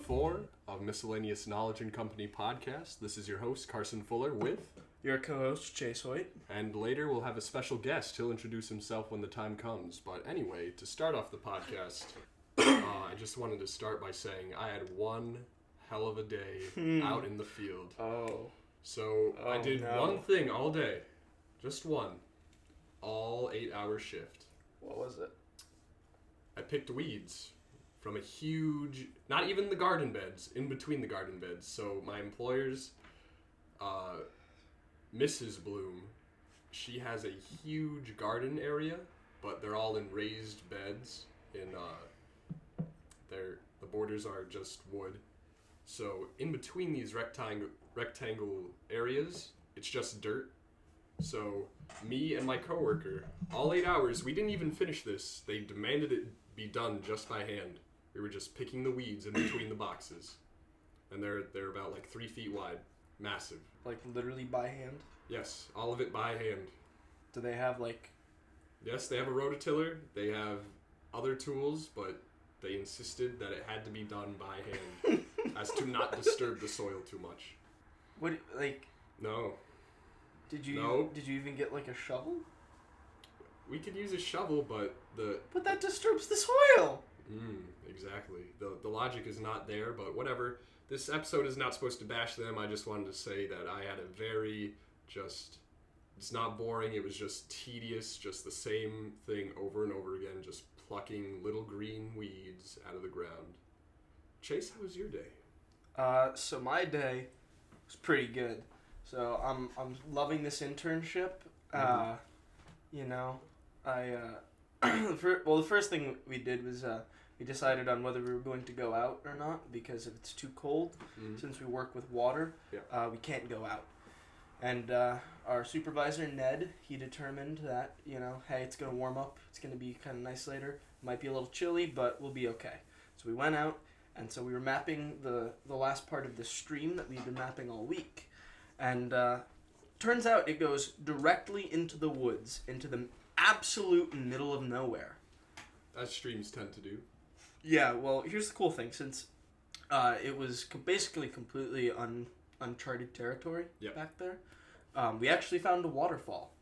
4 of Miscellaneous Knowledge and Company podcast. This is your host, Carson Fuller, with... Your co-host, Chase Hoyt. And later we'll have a special guest. He'll introduce himself when the time comes. But anyway, to start off the podcast, I just wanted to start by saying I had one hell of a day out in the field. So I did one thing all day. Just one. All 8-hour shift. What was it? I picked weeds from a huge, not even the garden beds, in between the garden beds. So my employer's, Mrs. Bloom, she has a huge garden area, but they're all in raised beds. The borders are just wood. So in between these rectangle areas, it's just dirt. So me and my coworker, all 8 hours, we didn't even finish this. They demanded it be done just by hand. We were just picking the weeds in between the boxes. And they're about like 3 feet wide. Massive. Like literally by hand? Yes, all of it by hand. Do they have like... Yes, they have a rototiller. They have other tools, but they insisted that it had to be done by hand as to not disturb the soil too much. What, like... No. Did you even get like a shovel? We could use a shovel, but But that disturbs the soil! Exactly. The logic is not there, but whatever. This episode is not supposed to bash them. I just wanted to say that I had a very it's not boring, it was just tedious, just the same thing over and over again, just plucking little green weeds out of the ground. Chase, how was your day? So my day was pretty good. So I'm loving this internship. You know, the first thing we did was we decided on whether we were going to go out or not, because if it's too cold, since we work with water, we can't go out. And our supervisor, Ned, he determined that, you know, hey, it's going to warm up. It's going to be kind of nice later. Might be a little chilly, but we'll be okay. So we went out, and so we were mapping the last part of the stream that we've been mapping all week. And turns out it goes directly into the woods, into the absolute middle of nowhere. As streams tend to do. Yeah, well, here's the cool thing. Since it was basically completely uncharted territory back there, we actually found a waterfall.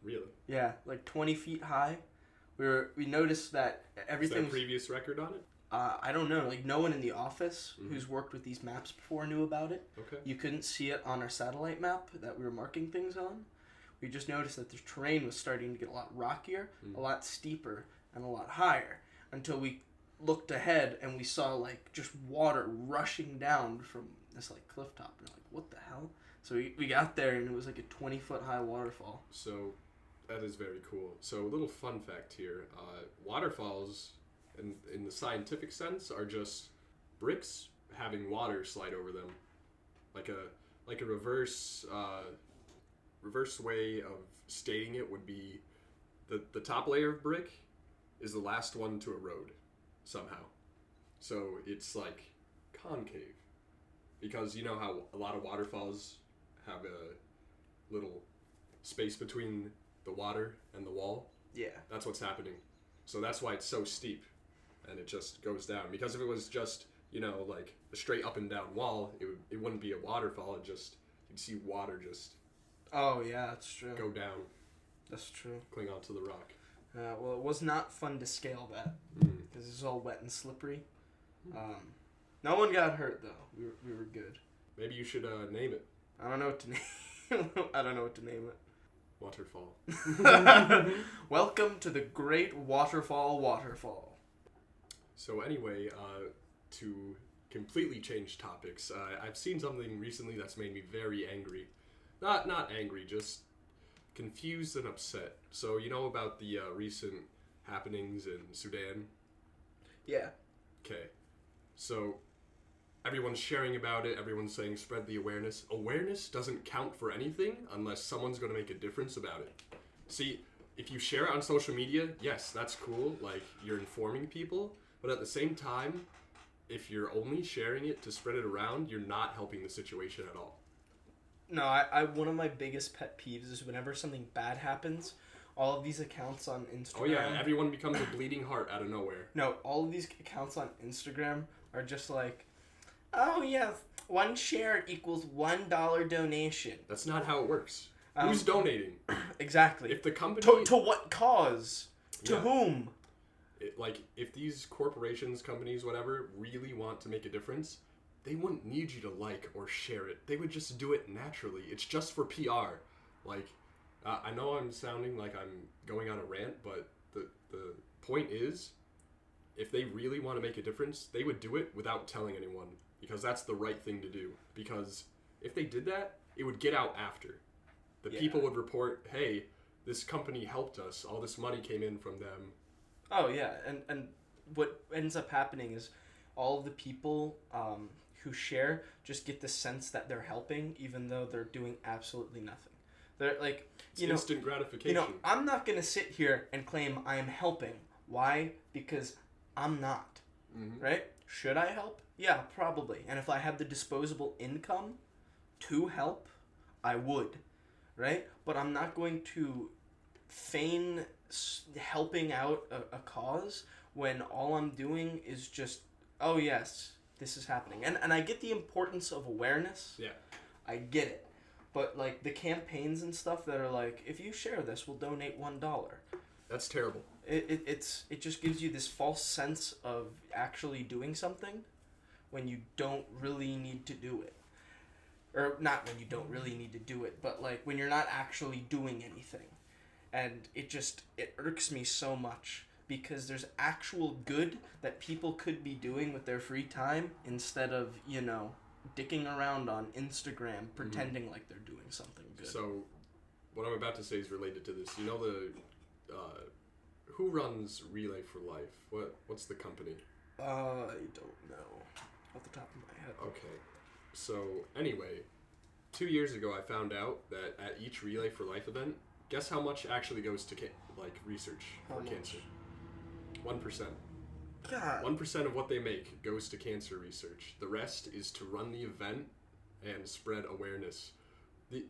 Really? Yeah, like 20 feet high. We noticed that everything... Is there a previous record on it? I don't know. Like, no one in the office who's worked with these maps before knew about it. Okay. You couldn't see it on our satellite map that we were marking things on. We just noticed that the terrain was starting to get a lot rockier, a lot steeper, and a lot higher, until we looked ahead and we saw, like, just water rushing down from this, like, cliff top. And we're like, what the hell? So we got there, and it was like a 20-foot high waterfall. So that is very cool. So a little fun fact here. Waterfalls, in the scientific sense, are just bricks having water slide over them. Like a reverse way of stating it would be the top layer of brick is the last one to erode somehow. So it's like concave. Because you know how a lot of waterfalls have a little space between the water and the wall? Yeah. That's what's happening. So that's why it's so steep and it just goes down. Because if it was just, you know, like a straight up and down wall, it wouldn't be a waterfall. You'd see water just Oh, yeah, that's true. go down. That's true. Cling onto the rock. Well, it was not fun to scale that because it was all wet and slippery. No one got hurt though. We were good. Maybe you should name it. I don't know what to name. I don't know what to name it. Waterfall. Welcome to the Great Waterfall. So anyway, to completely change topics, I've seen something recently that's made me very angry. Not angry, just confused and upset. So you know about the recent happenings in Sudan? Yeah. Okay. So everyone's sharing about it. Everyone's saying spread the awareness. Awareness doesn't count for anything unless someone's going to make a difference about it. See, if you share it on social media, yes, that's cool. Like, you're informing people. But at the same time, if you're only sharing it to spread it around, you're not helping the situation at all. No, I one of my biggest pet peeves is whenever something bad happens, all of these accounts on Instagram... Oh yeah, everyone becomes a bleeding heart out of nowhere. No, all of these accounts on Instagram are just like, oh yeah, 1 share equals $1 donation. That's not how it works. Who's donating? Exactly. If the company... To what cause? To whom? If these corporations, companies, whatever, really want to make a difference, they wouldn't need you to like or share it. They would just do it naturally. It's just for PR. I know I'm sounding like I'm going on a rant, but the point is, if they really want to make a difference, they would do it without telling anyone, because that's the right thing to do. Because if they did that, it would get out after. The people would report, hey, this company helped us. All this money came in from them. Oh, yeah. And what ends up happening is all of the people who share just get the sense that they're helping, even though they're doing absolutely nothing. They're like, it's instant gratification. I'm not going to sit here and claim I am helping. Why? Because I'm not. Mm-hmm. Right? Should I help? Yeah, probably. And if I had the disposable income to help, I would. Right? But I'm not going to feign helping out a cause when all I'm doing is just, oh yes, this is happening. And I get the importance of awareness. Yeah. I get it. But like the campaigns and stuff that are like, if you share this, we'll donate $1. That's terrible. It just gives you this false sense of actually doing something when you don't really need to do it. Or not when you don't really need to do it, but like when you're not actually doing anything. And it irks me so much because there's actual good that people could be doing with their free time instead of, dicking around on Instagram pretending like they're doing something good. So what I'm about to say is related to this. You know who runs Relay for Life? What's the company? I don't know off the top of my head. Okay. So anyway, 2 years ago I found out that at each Relay for Life event, guess how much actually goes to research for cancer? 1%. God. 1% of what they make goes to cancer research. The rest is to run the event and spread awareness.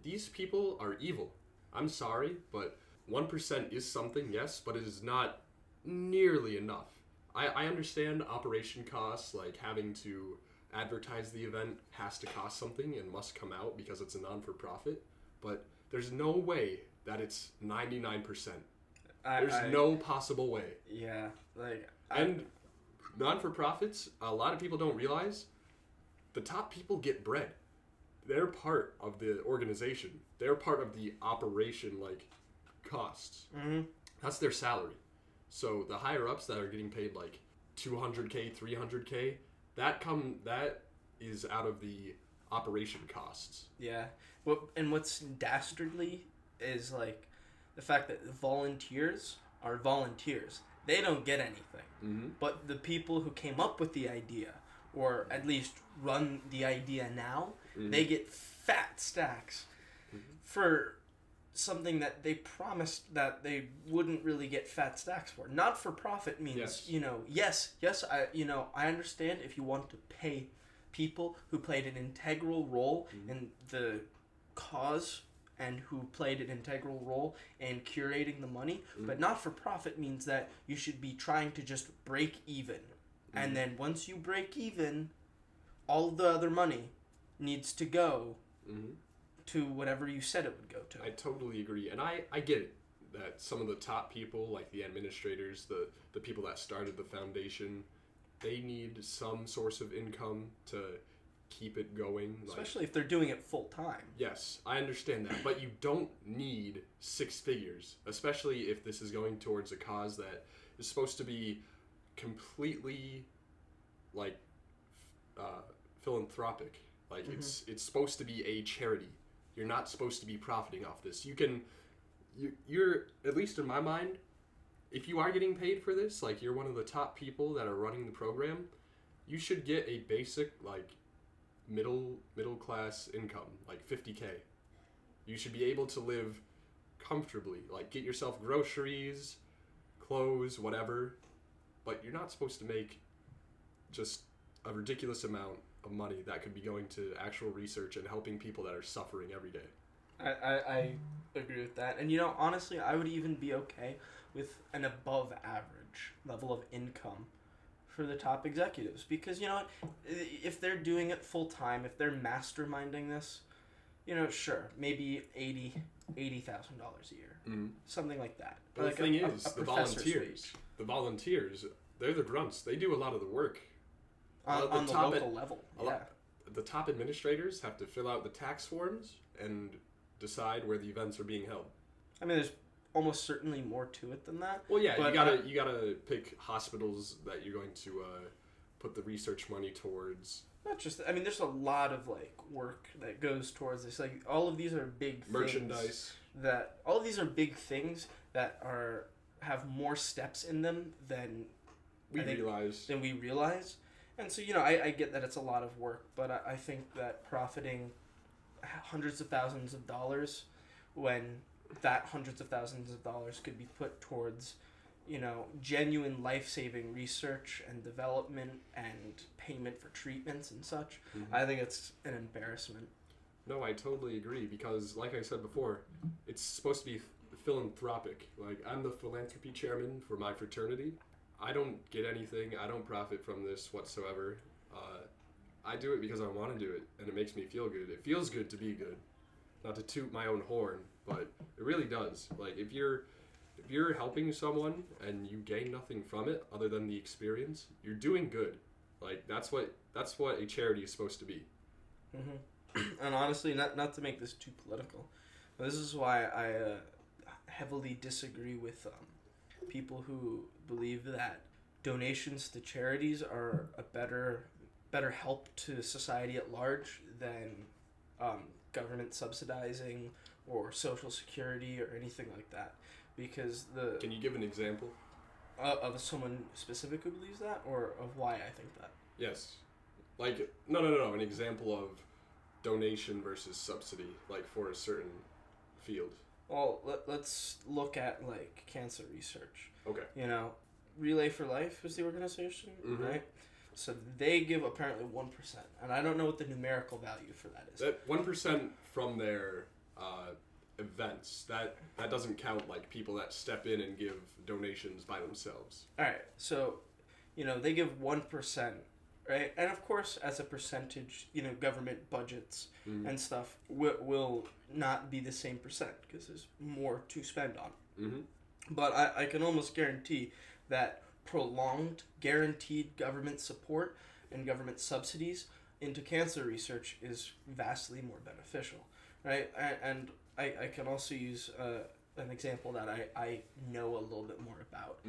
These people are evil. I'm sorry, but 1% is something, yes, but it is not nearly enough. I understand operation costs, like having to advertise the event has to cost something and must come out because it's a non-for-profit, but there's no way that it's 99%. There's no possible way. Yeah, and non-for-profits, a lot of people don't realize, the top people get bread. They're part of the organization. They're part of the operation, costs. Mm-hmm. That's their salary. So the higher-ups that are getting paid, $200K, $300K, that is out of the operation costs. Yeah. What's dastardly is, the fact that volunteers are volunteers. They don't get anything. Mm-hmm. But the people who came up with the idea, or at least run the idea now, they get fat stacks for something that they promised that they wouldn't really get fat stacks for. Not for profit means, yes, I understand if you want to pay people who played an integral role in the cause and who played an integral role in curating the money, but not for profit means that you should be trying to just break even. And then once you break even, all the other money needs to go to whatever you said it would go to. I totally agree. And I get it that some of the top people, like the administrators, the people that started the foundation, they need some source of income to keep it going. Especially if they're doing it full time. Yes, I understand that. But you don't need 6 figures, especially if this is going towards a cause that is supposed to be completely, philanthropic. It's supposed to be a charity. You're not supposed to be profiting off this. You're, at least in my mind, if you are getting paid for this, you're one of the top people that are running the program, you should get a basic, middle class income, $50K. You should be able to live comfortably, get yourself groceries, clothes, whatever, but you're not supposed to make just a ridiculous amount of money that could be going to actual research and helping people that are suffering every day. I agree with that. And, honestly, I would even be okay with an above average level of income for the top executives. Because, you know what, if they're doing it full time, if they're masterminding this, you know, sure, maybe $80,000 a year. Mm-hmm. Something like that. But like the thing is, the volunteers, they're the grunts. They do a lot of the work. On the local level, yeah. The top administrators have to fill out the tax forms and decide where the events are being held. I mean, there's almost certainly more to it than that. Well, yeah, but you gotta pick hospitals that you're going to put the research money towards. Not just, I mean, there's a lot of like work that goes towards this. Like all of these are big merchandise. All of these are big things that have more steps in them than we realize. And so, you know, I get that it's a lot of work, but I think that profiting hundreds of thousands of dollars when that hundreds of thousands of dollars could be put towards, you know, genuine life-saving research and development and payment for treatments and such, I think it's an embarrassment. No, I totally agree because, like I said before, it's supposed to be philanthropic. Like, I'm the philanthropy chairman for my fraternity. I don't get anything. I don't profit from this whatsoever. I do it because I want to do it, and it makes me feel good. It feels good to be good. Not to toot my own horn, but it really does. Like, if you're helping someone and you gain nothing from it other than the experience, you're doing good. Like, that's what a charity is supposed to be. Mm-hmm. And honestly, not to make this too political, but this is why I heavily disagree with people who believe that donations to charities are a better help to society at large than government subsidizing or social security or anything like that. Because Can you give an example? Of someone specific who believes that, or of why I think that? Yes. Like, no. An example of donation versus subsidy, like, for a certain field. Well, let's look at, like, cancer research. Okay. You know, Relay for Life is the organization, right? So they give apparently 1%, and I don't know what the numerical value for that is. That 1% from their events, that doesn't count like people that step in and give donations by themselves. All right, so, you know, they give 1%, right? And of course, as a percentage, you know, government budgets and stuff will not be the same percent because there's more to spend on. But I can almost guarantee that prolonged, guaranteed government support and government subsidies into cancer research is vastly more beneficial, right? And I can also use an example that I know a little bit more about.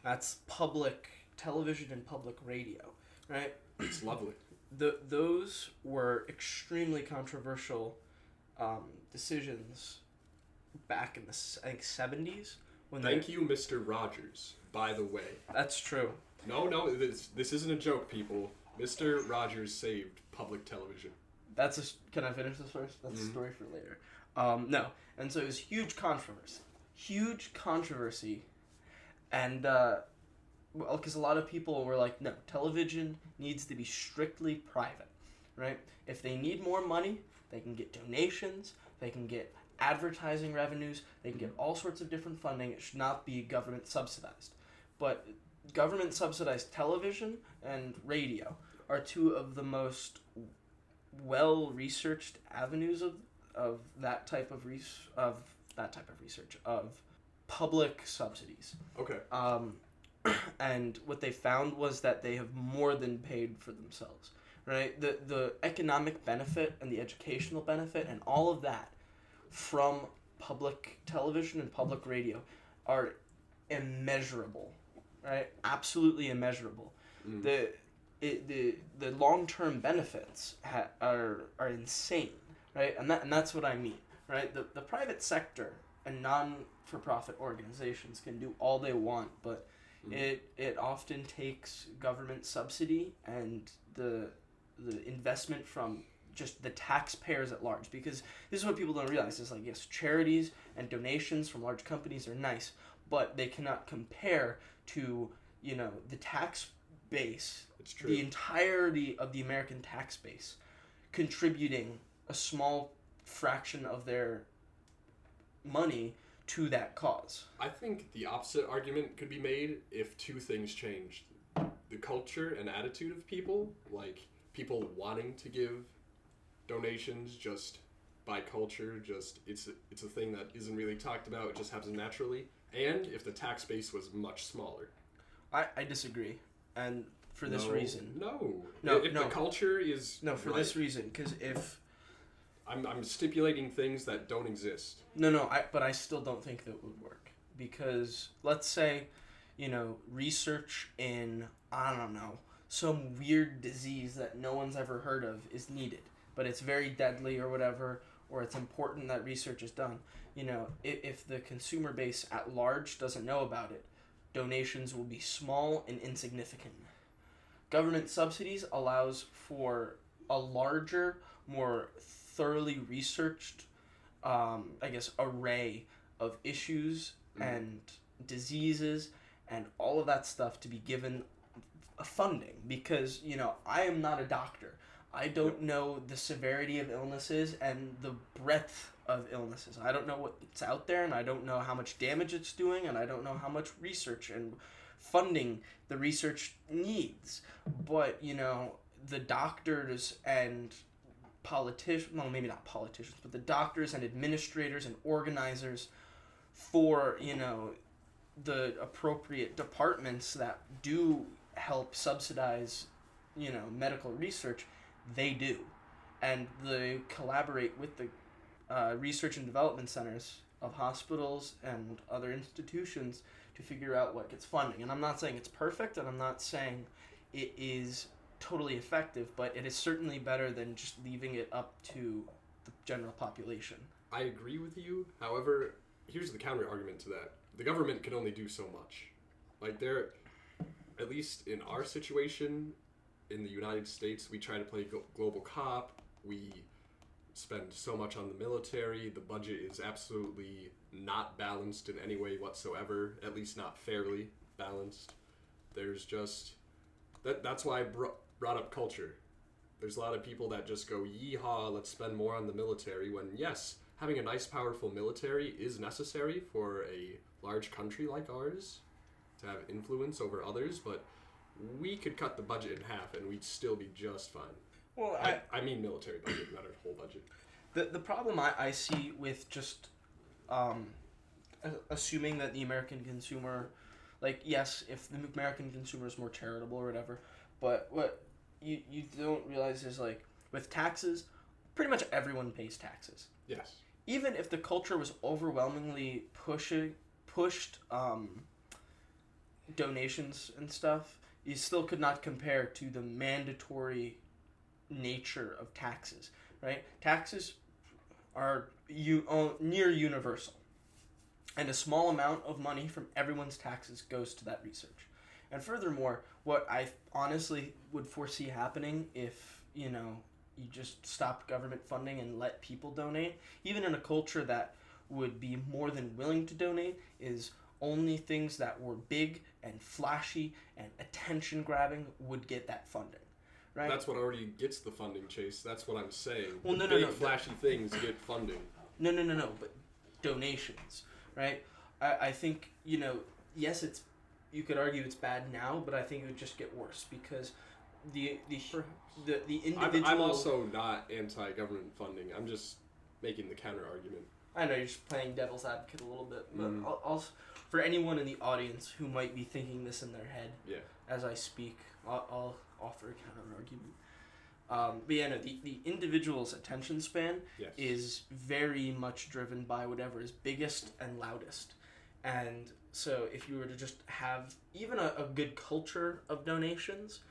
That's public television and public radio, right? It's lovely. Those were extremely controversial decisions back in the, I think, 70s. Thank you, Mr. Rogers, by the way. That's true. No, this isn't a joke, people. Mr. Rogers saved public television. Can I finish this first? That's a story for later. No. And so it was huge controversy. And, well, because a lot of people were like, no, television needs to be strictly private, right? If they need more money, they can get donations, they can get advertising revenues, they can get all sorts of different funding. It should not be government subsidized. But government subsidized television and radio are two of the most well researched avenues of that type of research of public subsidies. Okay. And what they found was that they have more than paid for themselves, right? The economic benefit and the educational benefit and all of that from public television and public radio are immeasurable, right? Absolutely immeasurable. The long-term benefits are insane, right? And that's what I mean, right? The private sector and non-for-profit organizations can do all they want, but it often takes government subsidy and the investment from just the taxpayers at large, because this is what people don't realize is, like, yes, charities and donations from large companies are nice, but they cannot compare to, you know, the tax base, it's true, the entirety of the American tax base contributing a small fraction of their money to that cause. I think the opposite argument could be made if two things changed. the culture and attitude of people, like people wanting to give donations just by culture, just it's a thing that isn't really talked about. It just happens naturally. And if the tax base was much smaller. I disagree, and for this reason. No. If the culture is for this reason, because if I'm stipulating things that don't exist. But I still don't think that would work, because let's say, research in, I don't know, some weird disease that no one's ever heard of is needed, but it's very deadly or whatever, or it's important that research is done. If the consumer base at large doesn't know about it, donations will be small and insignificant. Government subsidies allows for a larger, more thoroughly researched, array of issues and diseases and all of that stuff to be given funding, because, I am not a doctor. I don't know the severity of illnesses and the breadth of illnesses. I don't know what's out there, and I don't know how much damage it's doing, and I don't know how much research and funding the research needs. But, the doctors and politicians, well, maybe not politicians, but the doctors and administrators and organizers for, the appropriate departments that do help subsidize, medical research, they do. And they collaborate with the research and development centers of hospitals and other institutions to figure out what gets funding. And I'm not saying it's perfect, and I'm not saying it is totally effective, but it is certainly better than just leaving it up to the general population. I agree with you. However, here's the counter argument to that. The government can only do so much. Like, at least in our situation, in the United States, we try to play global cop. We spend so much on the military. The budget is absolutely not balanced in any way whatsoever, at least not fairly balanced. There's just... That's why I brought up culture. There's a lot of people that just go, yeehaw, let's spend more on the military, when, yes, having a nice, powerful military is necessary for a large country like ours to have influence over others, but we could cut the budget in half and we'd still be just fine. Well, I mean military budget, not our whole budget. The problem I see with just assuming that the American consumer, like, yes, if the American consumer is more charitable or whatever, but what you don't realize is, like, with taxes, pretty much everyone pays taxes. Yes. Even if the culture was overwhelmingly pushed donations and stuff, you still could not compare to the mandatory nature of taxes, right? Taxes are near universal, and a small amount of money from everyone's taxes goes to that research. And furthermore, what I honestly would foresee happening if, you just stop government funding and let people donate, even in a culture that would be more than willing to donate, is only things that were big and flashy and attention-grabbing would get that funding, right? That's what already gets the funding, Chase. That's what I'm saying. Well, flashy things get funding. No, but donations, right? I think, yes, you could argue it's bad now, but I think it would just get worse, because the individual... I'm also not anti-government funding. I'm just making the counter-argument. I know, you're just playing devil's advocate a little bit, but I'll for anyone in the audience who might be thinking this in their head as I speak, I'll offer a counter-argument. But yeah, no, the individual's attention span is very much driven by whatever is biggest and loudest. And so if you were to just have even a good culture of donations,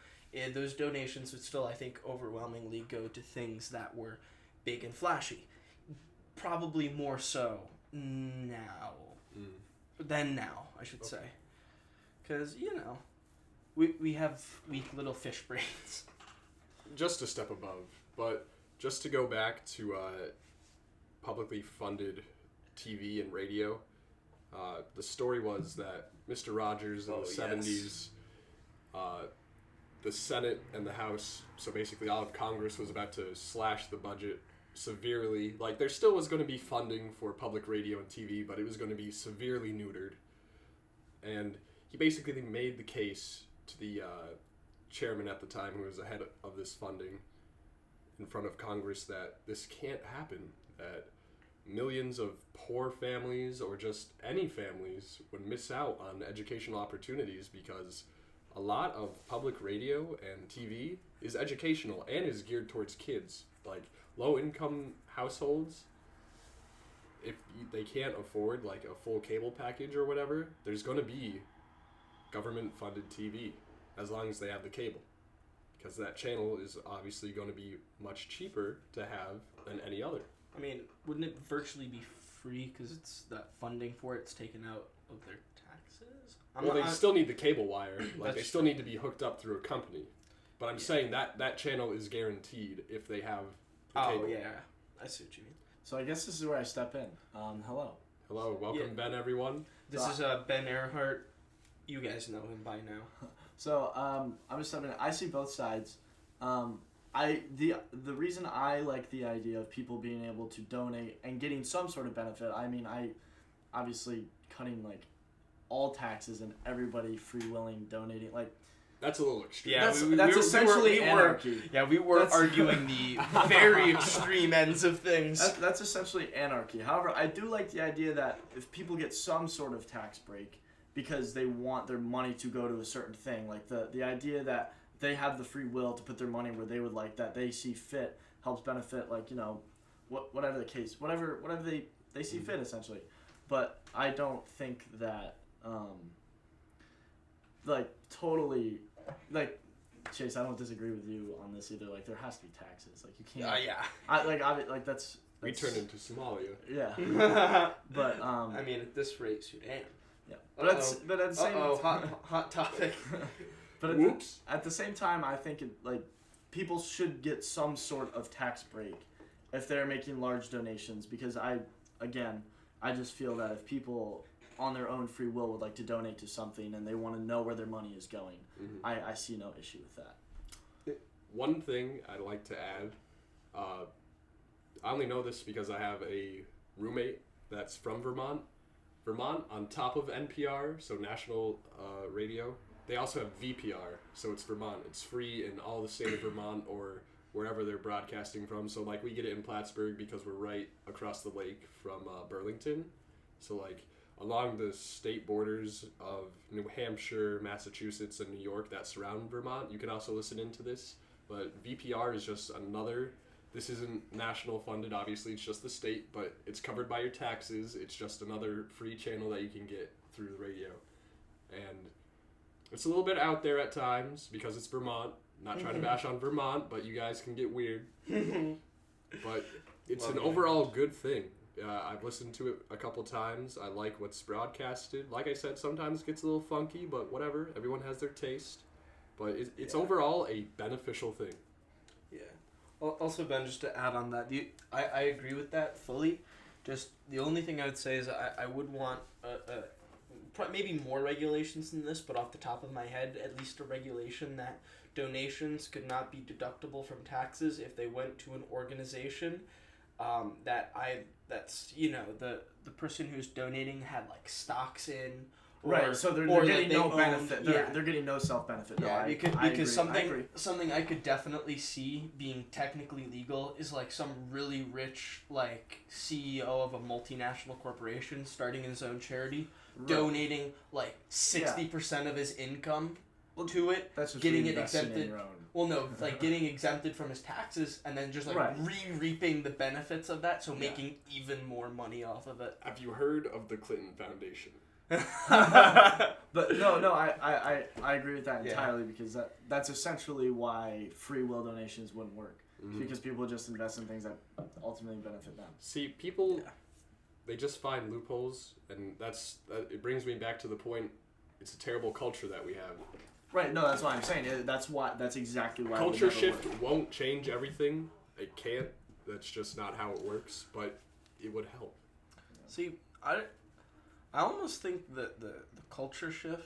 those donations would still, I think, overwhelmingly go to things that were big and flashy. Probably more so now than now, I should say. Because, we have weak little fish brains. Just a step above. But just to go back to publicly funded TV and radio, the story was that Mr. Rogers in the 70s, the Senate and the House, so basically all of Congress, was about to slash the budget severely. Like, there still was going to be funding for public radio and TV, but it was going to be severely neutered. And he basically made the case to the chairman at the time who was ahead of this funding in front of Congress that this can't happen, that millions of poor families or just any families would miss out on educational opportunities because a lot of public radio and TV is educational and is geared towards kids. Like low-income households, if they can't afford like a full cable package or whatever, there's going to be government-funded TV as long as they have the cable. Because that channel is obviously going to be much cheaper to have than any other. I mean, wouldn't it virtually be free because it's that funding for it's taken out of their taxes? They still need the cable wire. Like they still need to be hooked up through a company. But I'm saying that channel is guaranteed if they have the cable. Oh, yeah. I see what you mean. So I guess this is where I step in. Hello. Hello, welcome Ben, everyone. This is Ben Arehart. You guys know him by now. So I'm just stepping in. I see both sides. The reason I like the idea of people being able to donate and getting some sort of benefit. I mean, I obviously cutting like all taxes and everybody free willing donating like. That's a little extreme. Yeah, that's essentially anarchy. We were arguing the very extreme ends of things. That's essentially anarchy. However, I do like the idea that if people get some sort of tax break because they want their money to go to a certain thing, like the idea that they have the free will to put their money where they would like that they see fit helps benefit, like, you know, whatever the case, whatever they see fit essentially. But I don't think that like totally. Like, Chase, I don't disagree with you on this either. Like, there has to be taxes. Like, you can't. Yeah. That's. We turned into Somalia. Yeah. But I mean, at this rate, Sudan. Yeah. But at the same. Hot topic. But at the same time, I think people should get some sort of tax break if they're making large donations, because I just feel that if people on their own free will would like to donate to something and they want to know where their money is going, I see no issue with that. One thing I'd like to add, I only know this because I have a roommate that's from Vermont. Vermont, on top of NPR, so national radio, they also have VPR, so it's Vermont. It's free in all the state of Vermont or wherever they're broadcasting from. So, like, we get it in Plattsburgh because we're right across the lake from Burlington. So, like, along the state borders of New Hampshire, Massachusetts, and New York that surround Vermont, you can also listen into this. But VPR is just another, this isn't national funded, obviously, it's just the state, but it's covered by your taxes. It's just another free channel that you can get through the radio. And it's a little bit out there at times because it's Vermont. Not trying to bash on Vermont, but you guys can get weird. But it's an overall good thing. I've listened to it a couple times. I like what's broadcasted. Like I said, sometimes it gets a little funky, but whatever. Everyone has their taste. But it's overall a beneficial thing. Yeah. Also, Ben, just to add on that, I agree with that fully. Just the only thing I would say is I would want maybe more regulations than this, but off the top of my head, at least a regulation that donations could not be deductible from taxes if they went to an organization that's, you know, the person who's donating had like stocks in, right, so they're getting no benefit. They're getting no self-benefit. Yeah, because something I could definitely see being technically legal is like some really rich like CEO of a multinational corporation starting his own charity, donating like 60% of his income to it, that's just getting it exempted. Well, no, like getting exempted from his taxes and then just like reaping the benefits of that, so making even more money off of it. Have you heard of the Clinton Foundation? But no, I agree with that entirely, because that's essentially why free will donations wouldn't work. Because people just invest in things that ultimately benefit them. See, people, they just find loopholes, and it brings me back to the point, it's a terrible culture that we have. Right, no, that's what I'm saying. That's exactly why culture shift won't change everything. It can't. That's just not how it works, but it would help. See, I almost think that the culture shift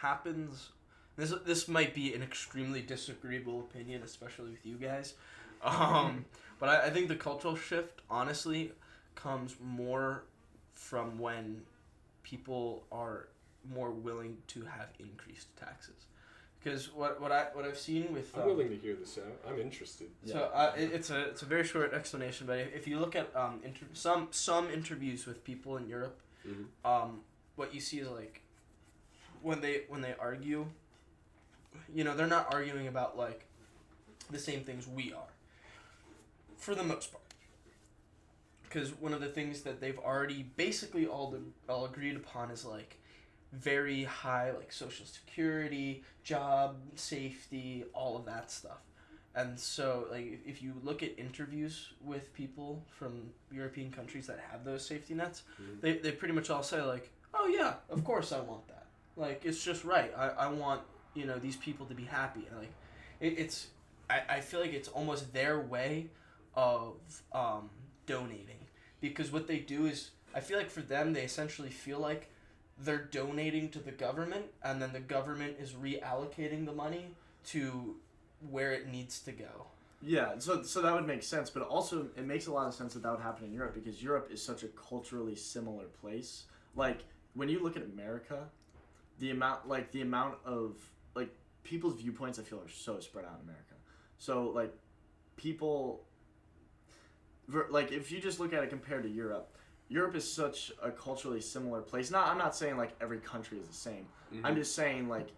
happens. This might be an extremely disagreeable opinion, especially with you guys. But I think the cultural shift, honestly, comes more from when people are more willing to have increased taxes. Because what I've seen with I'm willing to hear this out. I'm interested. So it's a very short explanation, but if you look at some interviews with people in Europe, what you see is like when they argue, they're not arguing about like the same things we are, for the most part. Because one of the things that they've already basically all agreed upon is like very high like social security, job safety, all of that stuff. And so like if you look at interviews with people from European countries that have those safety nets, they pretty much all say like, oh yeah, of course I want that. Like it's just right. I want, these people to be happy. And like I feel like it's almost their way of donating, because what they do is, I feel like for them they essentially feel like they're donating to the government, and then the government is reallocating the money to where it needs to go. Yeah, so that would make sense, but also it makes a lot of sense that would happen in Europe, because Europe is such a culturally similar place. Like when you look at America, the amount of like people's viewpoints I feel are so spread out in America. So like people, like if you just look at it compared to Europe is such a culturally similar place. I'm not saying like every country is the same. I'm just saying like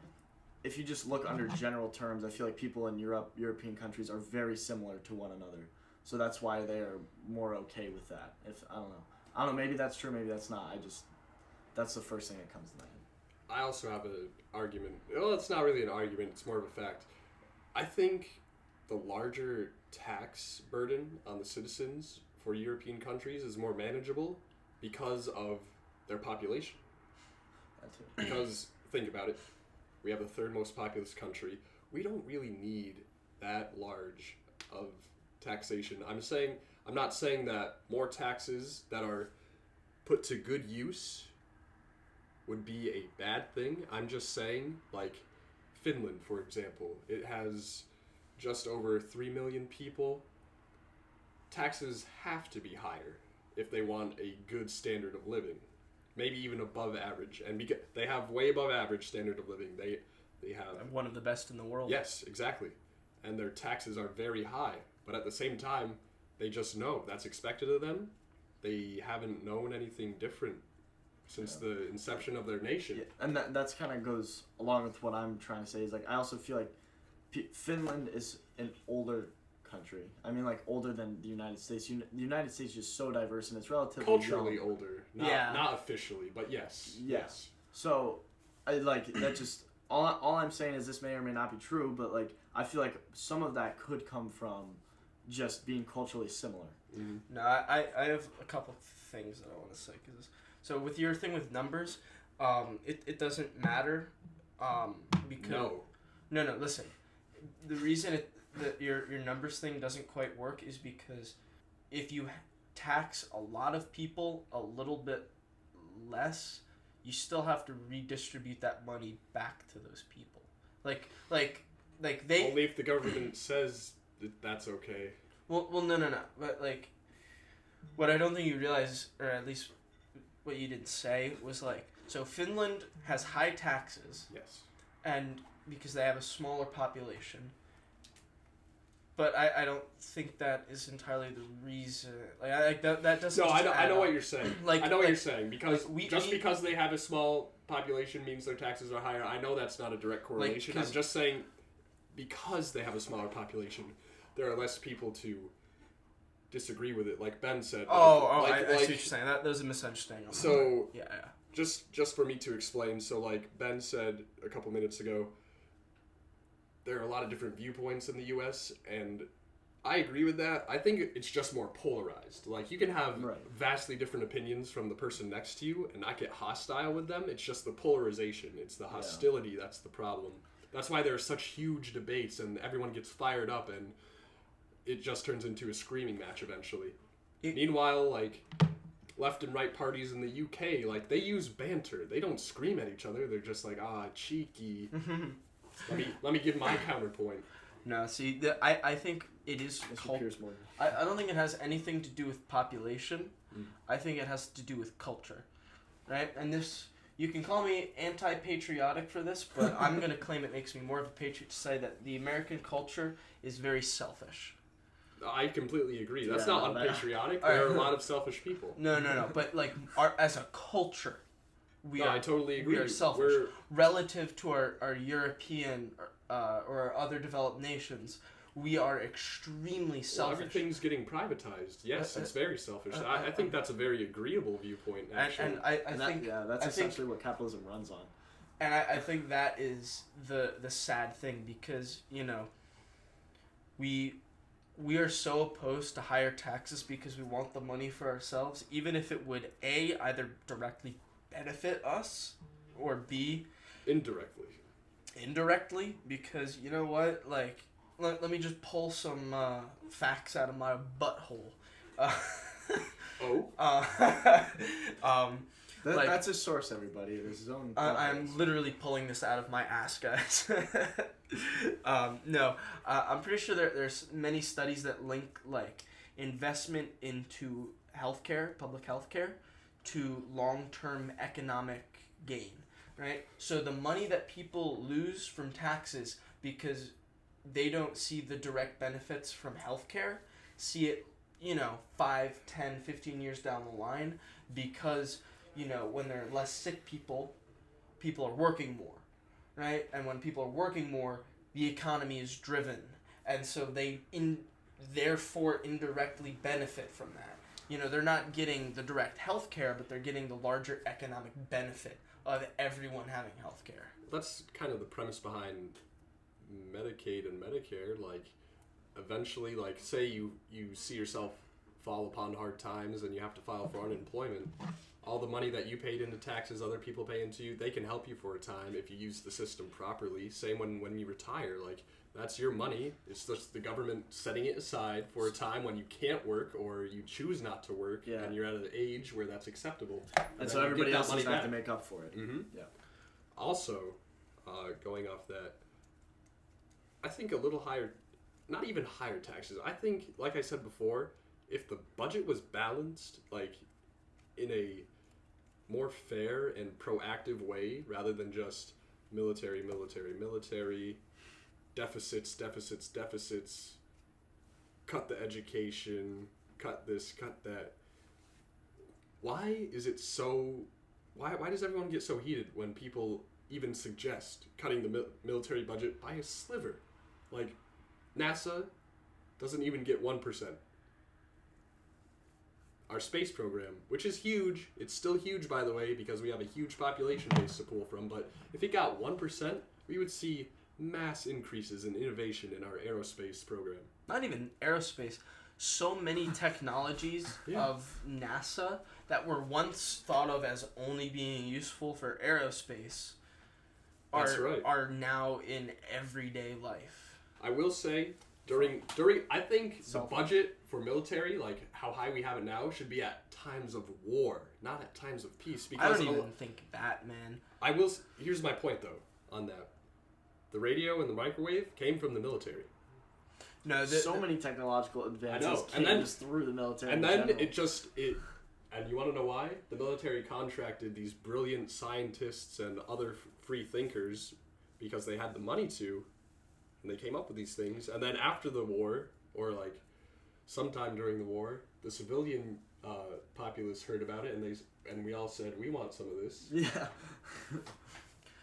if you just look under general terms, I feel like people in European countries are very similar to one another. So that's why they are more okay with that. I don't know. Maybe that's true. Maybe that's not. That's the first thing that comes to mind. I also have an argument. Well, it's not really an argument. It's more of a fact. I think the larger tax burden on the citizens for European countries is more manageable because of their population. That's it. Because, think about it, we have the third most populous country. We don't really need that large of taxation. I'm not saying that more taxes that are put to good use would be a bad thing. I'm just saying, like, Finland, for example, it has just over 3 million people. Taxes have to be higher if they want a good standard of living, maybe even above average. And because they have way above average standard of living, they have one of the best in the world. Yes, exactly. And their taxes are very high, but at the same time, they just know that's expected of them. They haven't known anything different since the inception of their nation. Yeah, and that's kind of goes along with what I'm trying to say. Is like I also feel like Finland is an older country. I mean, like older than the United States. The United States is just so diverse, and it's relatively culturally young. older. Not officially, but yes. Yeah. Yes. So, I like that. Just all I'm saying is this may or may not be true, but like I feel like some of that could come from just being culturally similar. Mm-hmm. No, I have a couple things that I want to say. So with your thing with numbers, it doesn't matter, because no listen, the reason your numbers thing doesn't quite work is because if you tax a lot of people a little bit less, you still have to redistribute that money back to those people. Like they only if the government says that's okay. Well, no. But like, what I don't think you realize, or at least what you didn't say, was like, so Finland has high taxes. Yes. And because they have a smaller population. But I don't think that is entirely the reason. Like that doesn't. No, I know what you're saying. I know what you're saying, because like because they have a small population means their taxes are higher. I know that's not a direct correlation. I'm just saying, because they have a smaller population, there are less people to disagree with it. Like Ben said. I see what you're saying. That was a misunderstanding. So yeah. Just for me to explain. So like Ben said a couple minutes ago, there are a lot of different viewpoints in the U.S., and I agree with that. I think it's just more polarized. Like, you can have vastly different opinions from the person next to you and not get hostile with them. It's just the polarization. It's the hostility that's the problem. That's why there are such huge debates, and everyone gets fired up, and it just turns into a screaming match eventually. Meanwhile, like, left and right parties in the UK, like, they use banter. They don't scream at each other. They're just like, cheeky. Let me give my counterpoint. No, see, I think it is. I don't think it has anything to do with population. I think it has to do with culture, right? And this, You can call me anti-patriotic for this, but I'm going to claim it makes me more of a patriot to say that the American culture is very selfish. I completely agree. That's Yeah, not unpatriotic. There are a lot of selfish people. No. But like, as a culture, I totally agree. We are selfish relative to our European or our other developed nations. We are extremely selfish. Well, everything's getting privatized. Yes, it's very selfish. I think that's a very agreeable viewpoint, actually. And I think that's essentially what capitalism runs on. And I think that is the sad thing, because, you know, we are so opposed to higher taxes because we want the money for ourselves, even if it would A, either directly benefit us, or B, indirectly, because, you know what, like, let me just pull some facts out of my butthole. That's his source, everybody. It is his own. I'm literally pulling this out of my ass, guys. I'm pretty sure there's many studies that link like investment into healthcare, public healthcare, to long-term economic gain. Right. So the money that people lose from taxes because they don't see the direct benefits from healthcare, see it, 5, 10, 15 years down the line, because, when there are less sick people are working more, right? And when people are working more, the economy is driven. And so they therefore indirectly benefit from that. They're not getting the direct healthcare, but they're getting the larger economic benefit of everyone having healthcare. That's kind of the premise behind Medicaid and Medicare. Like, eventually, like, say you see yourself fall upon hard times and you have to file for unemployment, all the money that you paid into taxes other people pay into you, they can help you for a time if you use the system properly. Same when you retire, like, that's your money. It's just the government setting it aside for a time when you can't work or you choose not to work, and you're at an age where that's acceptable. And so everybody else is have to make up for it. Mm-hmm. Yeah. Also, going off that, I think a little higher, not even higher taxes. I think, like I said before, if the budget was balanced, like, in a more fair and proactive way, rather than just military, deficits, cut the education, cut this, cut that. Why is it so... Why does everyone get so heated when people even suggest cutting the military budget by a sliver? Like, NASA doesn't even get 1%. Our space program, which is huge, it's still huge, by the way, because we have a huge population base to pull from, but if it got 1%, we would see mass increases in innovation in our aerospace program. Not even aerospace. So many technologies of NASA that were once thought of as only being useful for aerospace are now in everyday life. I will say, during I think the budget for military, like how high we have it now, should be at times of war, not at times of peace. Because I don't even think that, man. Here's my point, though, on that. The radio and the microwave came from the military. No, many technological advances came through the military. And then and you want to know why? The military contracted these brilliant scientists and other free thinkers because they had the money to, and they came up with these things. And then after the war, or like sometime during the war, the civilian populace heard about it, and we all said, we want some of this. Yeah.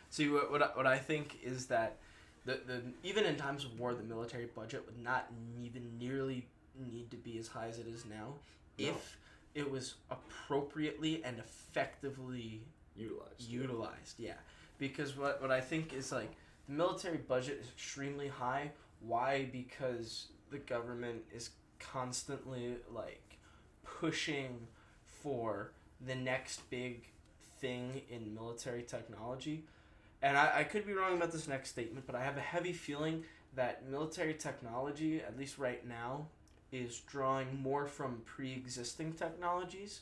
See, what I think is that the even in times of war, the military budget would not even nearly need to be as high as it is now if it was appropriately and effectively utilized. Yeah. Because what I think is, like, the military budget is extremely high. Why? Because the government is constantly, like, pushing for the next big thing in military technology. And I could be wrong about this next statement, but I have a heavy feeling that military technology, at least right now, is drawing more from pre-existing technologies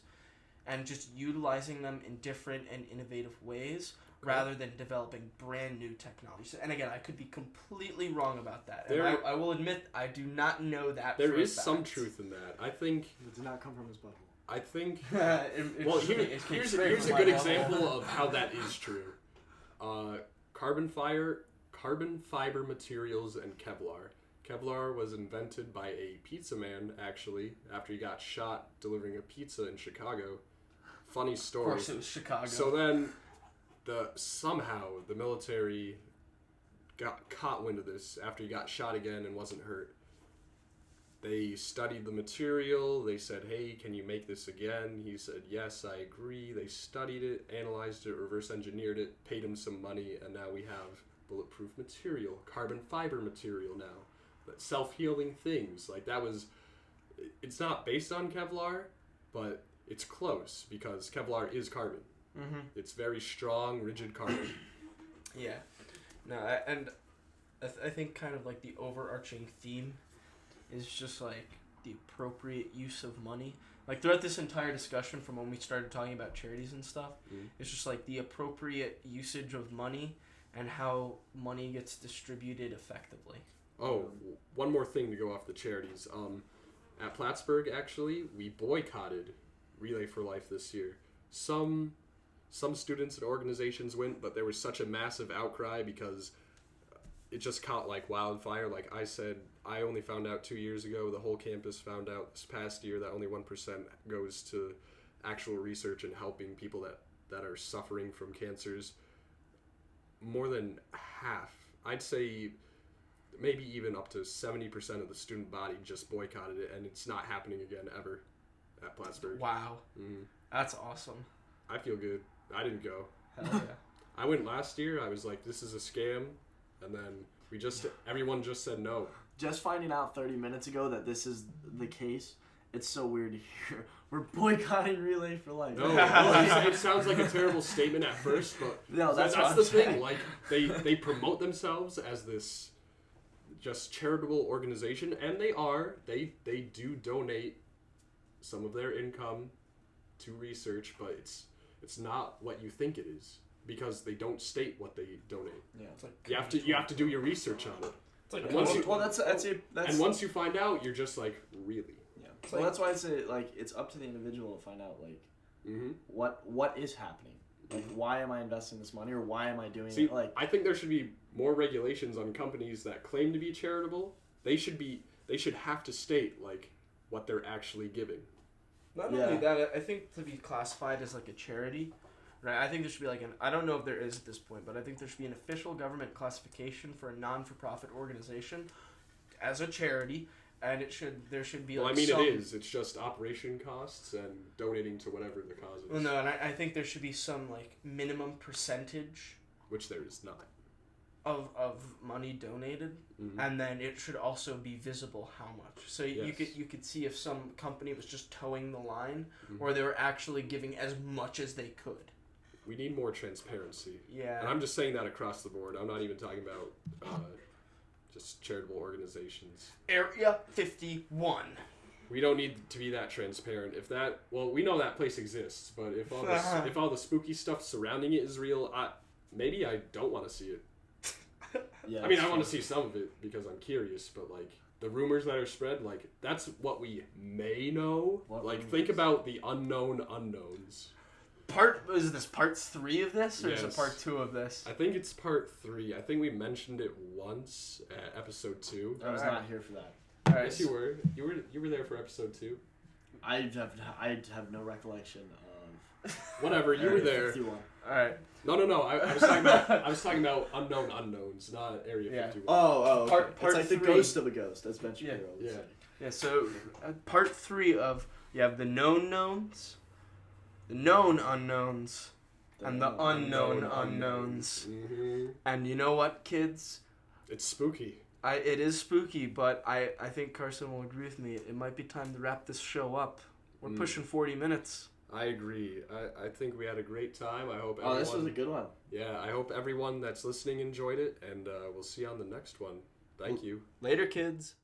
and just utilizing them in different and innovative ways rather than developing brand new technologies. And again, I could be completely wrong about that. And I will admit I do not know that. There is some truth in that. I think it did not come from his butthole. I think. It Well, should be- here's straight a from good my example level. of how that is true. Carbon fiber materials and Kevlar. Kevlar was invented by a pizza man, actually, after he got shot delivering a pizza in Chicago. Funny story. Of course, it was Chicago. So then, somehow the military got caught wind of this after he got shot again and wasn't hurt. They studied the material. They said, hey, can you make this again? He said, yes, I agree. They studied it, analyzed it, reverse engineered it, paid him some money, and now we have bulletproof material, carbon fiber material now. But self-healing things. Like, that was... It's not based on Kevlar, but it's close because Kevlar is carbon. Mm-hmm. It's very strong, rigid carbon. Yeah. No, and I think kind of like the overarching theme is just like the appropriate use of money. Like throughout this entire discussion from when we started talking about charities and stuff, it's just like the appropriate usage of money and how money gets distributed effectively. Oh, one more thing to go off the charities. At Plattsburgh, actually, we boycotted Relay for Life this year. Some students and organizations went, but there was such a massive outcry because it just caught like wildfire. Like I said, I only found out 2 years ago. The whole campus found out this past year that only 1% goes to actual research and helping people that are suffering from cancers. More than half, I'd say maybe even up to 70% of the student body just boycotted it, and it's not happening again ever at Plattsburgh. Wow. Mm-hmm. That's awesome. I feel good. I didn't go. Hell yeah. I went last year. I was like, this is a scam. And then everyone just said no. Just finding out 30 minutes ago that this is the case, it's so weird to hear. We're boycotting Relay for Life. No, it sounds like a terrible statement at first, but No, that's that's what the I'm saying. thing. Like they promote themselves as this just charitable organization, and they are. They do donate some of their income to research, but it's not what you think it is because they don't state what they donate. Yeah, it's like You have to do your research on it. It's like And once that's and once you find out, you're just like, really? yeah. Well, that's why I say like it's up to the individual to find out like Mm-hmm. what is happening. Like why am I investing this money or why am I doing See, it? Like I think there should be more regulations on companies that claim to be charitable. They should have to state like what they're actually giving. Not Yeah. only that, I think to be classified as like a charity, right? I think there should be like I don't know if there is at this point, but I think there should be an official government classification for a non-for-profit organization as a charity, and there should be Well, like I mean, some, it is. It's just operation costs and donating to whatever the cause is. Well, no, and I think there should be some like minimum percentage Which there is not. of money donated, Mm-hmm. and then it should also be visible how much. So you Yes. you could see if some company was just towing the line, Mm-hmm. or they were actually giving as much as they could. We need more transparency. Yeah. And I'm just saying that across the board. I'm not even talking about just charitable organizations. Area 51. We don't need to be that transparent. We know that place exists, but if all the spooky stuff surrounding it is real, maybe I don't want to see it. yeah, I mean, I want to see some of it because I'm curious, but like the rumors that are spread, like that's what we may know. What like rumors? think about the unknown unknowns. Is this part 3 of this, or is it Yes. part 2 of this? I think it's part 3. I think we mentioned it once at episode 2. I was Alright. not here for that. All right. Yes, you were. You were there for episode 2. I have no recollection of Whatever, you were Area there. 51. All right. No. I was talking about unknown unknowns, not Area Yeah. 51. Oh, okay. Part It's like the 3. ghost of a ghost, as Ben Shapiro would Yeah. say. Yeah. So part 3 of you have the known knowns, the known unknowns, and the unknown unknowns. Mm-hmm. And you know what, kids? It's spooky. It is spooky, but I think Carson will agree with me. It might be time to wrap this show up. We're pushing 40 minutes. I agree. I think we had a great time. I hope Oh, everyone... this was a good one. Yeah, I hope everyone that's listening enjoyed it, and we'll see you on the next one. Thank you. Later, kids.